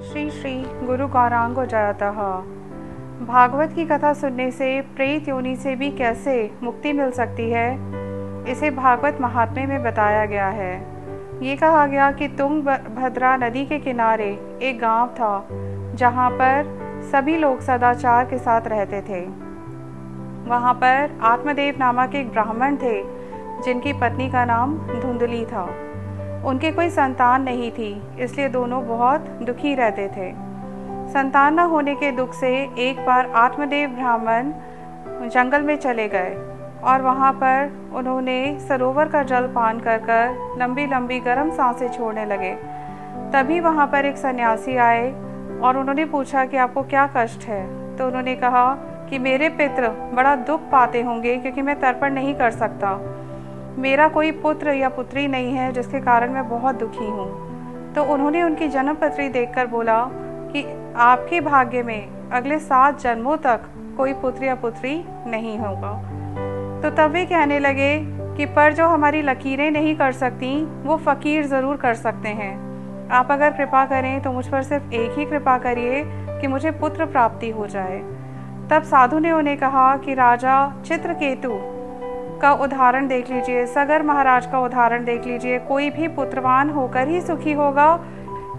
श्री श्री गुरु गौरांगो जयतः। भागवत की कथा सुनने से प्रेत योनि से भी कैसे मुक्ति मिल सकती है, इसे भागवत महात्म्य में बताया गया है। ये कहा गया कि तुंगभद्रा नदी के किनारे एक गांव था जहां पर सभी लोग सदाचार के साथ रहते थे। वहां पर आत्मदेव नामक एक ब्राह्मण थे जिनकी पत्नी का नाम धुंधली था। उनके कोई संतान नहीं थी, इसलिए दोनों बहुत दुखी रहते थे। संतान न होने के दुख से एक बार आत्मदेव ब्राह्मण जंगल में चले गए और वहाँ पर उन्होंने सरोवर का जल पान कर लंबी लंबी गर्म सांसें छोड़ने लगे। तभी वहाँ पर एक सन्यासी आए और उन्होंने पूछा कि आपको क्या कष्ट है। तो उन्होंने कहा कि मेरे पितृ बड़ा दुख पाते होंगे क्योंकि मैं तर्पण नहीं कर सकता। मेरा कोई पुत्र या पुत्री नहीं है जिसके कारण मैं बहुत दुखी हूँ। तो उन्होंने उनकी जन्म पत्री देखकर बोला कि आपके भाग्य में अगले 7 जन्मों तक कोई पुत्र या पुत्री नहीं होगा। तो तब वे कहने लगे कि पर जो हमारी लकीरें नहीं कर सकती वो फ़कीर ज़रूर कर सकते हैं। आप अगर कृपा करें तो मुझ पर सिर्फ एक ही कृपा करिए कि मुझे पुत्र प्राप्ति हो जाए। तब साधु ने उन्हें कहा कि राजा चित्रकेतु का उदाहरण देख लीजिए, सगर महाराज का उदाहरण देख लीजिए। कोई भी पुत्रवान होकर ही सुखी होगा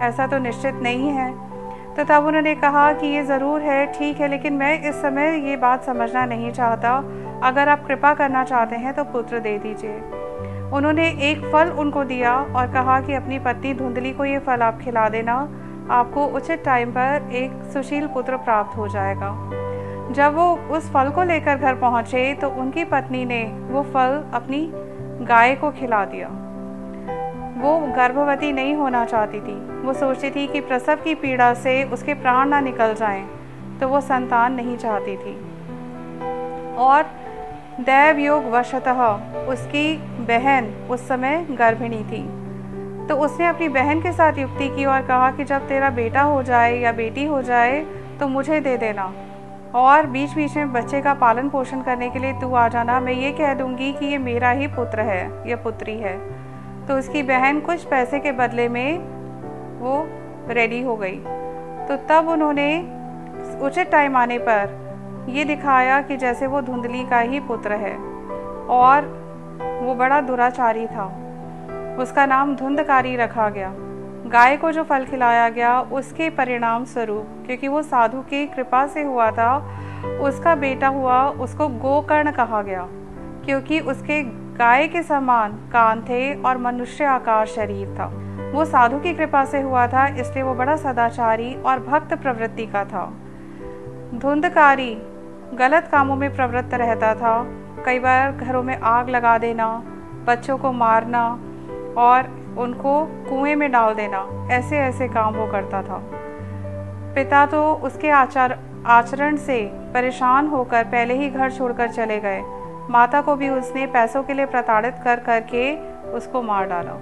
ऐसा तो निश्चित नहीं है। तो तब उन्होंने कहा कि ये ज़रूर है, ठीक है, लेकिन मैं इस समय ये बात समझना नहीं चाहता। अगर आप कृपा करना चाहते हैं तो पुत्र दे दीजिए। उन्होंने एक फल उनको दिया और कहा कि अपनी पत्नी धुंधली को ये फल आप खिला देना, आपको उचित टाइम पर एक सुशील पुत्र प्राप्त हो जाएगा। जब वो उस फल को लेकर घर पहुंचे तो उनकी पत्नी ने वो फल अपनी गाय को खिला दिया। वो गर्भवती नहीं होना चाहती थी। वो सोचती थी कि प्रसव की पीड़ा से उसके प्राण ना निकल जाएं, तो वो संतान नहीं चाहती थी। और दैव योग वशतः उसकी बहन उस समय गर्भिणी थी। तो उसने अपनी बहन के साथ युक्ति की और कहा कि जब तेरा बेटा हो जाए या बेटी हो जाए तो मुझे दे देना, और बीच बीच में बच्चे का पालन पोषण करने के लिए तू आ जाना। मैं ये कह दूंगी कि ये मेरा ही पुत्र है या पुत्री है। तो उसकी बहन कुछ पैसे के बदले में वो रेडी हो गई। तो तब उन्होंने उचित टाइम आने पर ये दिखाया कि जैसे वो धुंधली का ही पुत्र है, और वो बड़ा दुराचारी था। उसका नाम धुंधकारी रखा गया। गाय को जो फल खिलाया गया उसके परिणाम स्वरूप, क्योंकि वो साधु की कृपा से हुआ था, उसका बेटा हुआ, उसको गोकर्ण कहा गया, क्योंकि उसके गाय के समान कान थे और मनुष्य आकार शरीर था। वो साधु की कृपा से हुआ था, इसलिए वो बड़ा सदाचारी और भक्त प्रवृत्ति का था। धुंधकारी गलत कामों में प्रवृत्त रहता था। कई बार घरों में आग लगा देना, बच्चों को मारना और उनको कुएं में डाल देना, ऐसे ऐसे काम वो करता था। पिता तो उसके आचरण से परेशान होकर पहले ही घर छोड़कर चले गए। माता को भी उसने पैसों के लिए प्रताड़ित कर करके उसको मार डाला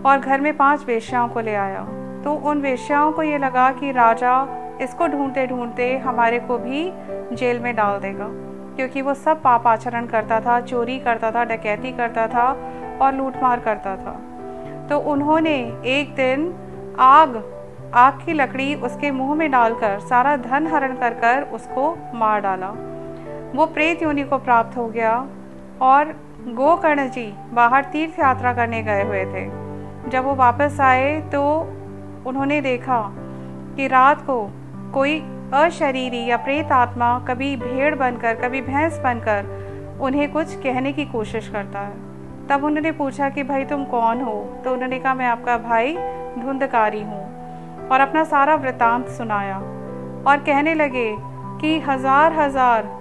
और घर में 5 वेश्याओं को ले आया। तो उन वेश्याओं को ये लगा कि राजा इसको ढूंढते ढूंढते हमारे को भी जेल में डाल देगा, क्योंकि वो सब पाप आचरण करता था, चोरी करता था, डकैती करता था और लूटमार करता था। तो उन्होंने एक दिन आग की लकड़ी उसके मुंह में डालकर सारा धन हरण कर उसको मार डाला। वो प्रेत योनि को प्राप्त हो गया। और गोकर्ण जी बाहर तीर्थ यात्रा करने गए हुए थे। जब वो वापस आए तो उन्होंने देखा कि रात को कोई अशरीरी या प्रेत आत्मा कभी भेड़ बनकर कभी भैंस बनकर उन्हें कुछ कहने की कोशिश करता है। तब उन्होंने पूछा कि भाई तुम कौन हो? तो उन्होंने कहा मैं आपका भाई धुंधकारी हूँ, और अपना सारा वृतांत सुनाया। और कहने लगे कि हजार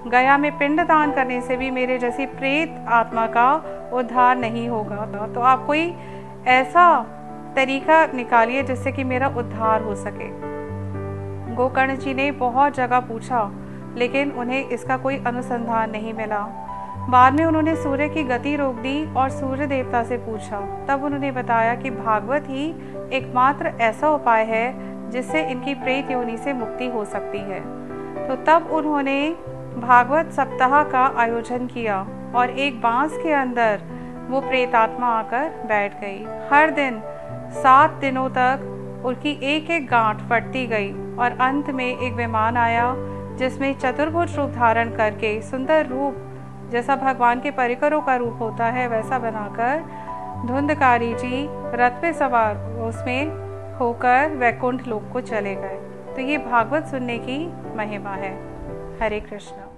गया में पिंड दान करने से भी मेरे जैसी प्रेत आत्मा का उद्धार नहीं होगा। तो आप कोई ऐसा तरीका निकालिए जिससे कि मेरा उद्धार हो सके। गोकर्ण जी ने बहुत जगह पूछा, लेकिन उन्हें इसका कोई अनुसंधान नहीं मिला। बाद में उन्होंने सूर्य की गति रोक दी और सूर्य देवता से पूछा। तब उन्होंने बताया कि भागवत ही एकमात्र ऐसा उपाय है जिससे इनकी प्रेत योनि से मुक्ति हो सकती है। तो तब उन्होंने भागवत सप्ताह का आयोजन किया और एक बांस के अंदर वो प्रेत आत्मा आकर बैठ गई। हर दिन 7 दिनों तक उनकी एक एक गांठ फटती गई और अंत में एक विमान आया जिसमें चतुर्भुज रूप धारण करके सुंदर रूप जैसा भगवान के परिकरों का रूप होता है वैसा बनाकर धुंधकारी जी रथ पे सवार उसमें होकर वैकुंठ लोक को चले गए। तो ये भागवत सुनने की महिमा है। हरे कृष्ण।